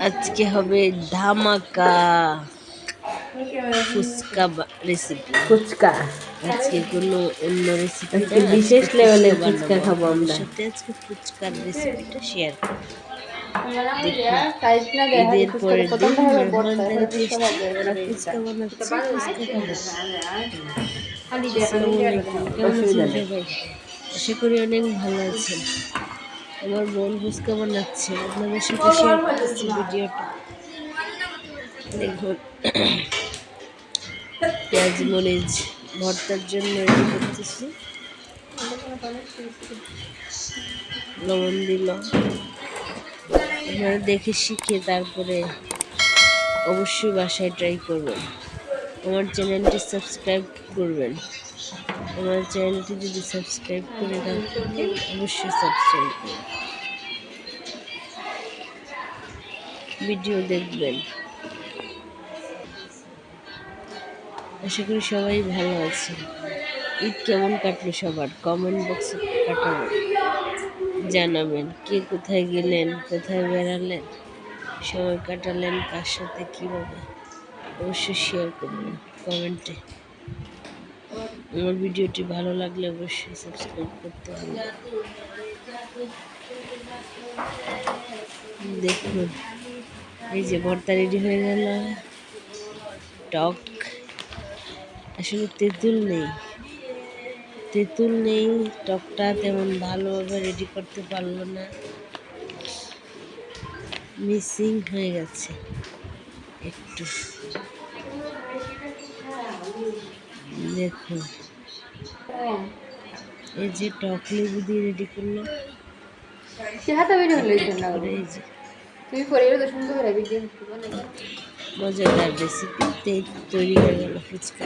আজকে হবে ধামাকা ফুচকা রেসিপি। ফুচকা আজকে কোনো অন্য রেসিপি আজকে বিশেষ লেভেলের ফুচকা খাবো আমরা। সাথে আজকে ফুচকার রেসিপিটা শেয়ার করব। ঈদের ঈদের পরের দিন মেহমানদারি ফুচকা ফুচকা বানাচ্ছি, ফুচকা খাবো। আসসালামু আলাইকুম, কেমন আছেন সবাই? আশা করি অনেক ভালো আছেন। আমার বোন ফুচকা বানাচ্ছে, আপনাদের সাথে শেয়ার করতেছি ভিডিওটা। দেখুন, পেঁয়াজ মরিচ ভর্তার জন্য রেডি করতেছি। লবণ দিলাম, আপনারা দেখে শিখে তারপরে অবশ্যই বাসায় ট্রাই করবেন। আমার চ্যানেলটি সাবস্ক্রাইব করবেন। আমার চ্যানেলটি যদি সাবস্ক্রাইব করে থাকেন অবশ্যই সাবস্ক্রাইব করবেন, ভিডিও দেখবেন। আশা করি সবাই ভালো আছেন। ঈদ কেমন কাটলো সবার? কমেন্ট বক্সে কাটাবেন, জানাবেন কে কোথায় গেলেন, কোথায় বেড়ালেন, সময় কাটালেন, কার সাথে কীভাবে, অবশ্যই শেয়ার করবেন কমেন্টে। আমার ভিডিওটি ভালো লাগলে অবশ্যই সাবস্ক্রাইব করতে হবে। দেখুন, এই যে ভর্তা রেডি হয়ে গেল। টক, আসলে তেঁতুল নেই, টকটা তেমন ভালোভাবে রেডি করতে পারলো না, মিসিং হয়ে গেছে একটু। দেখুন, এই যে টক লেবু দিয়ে রেডি করলো। মজাদার রেসিপি তৈরি হয়ে গেল ফুচকা।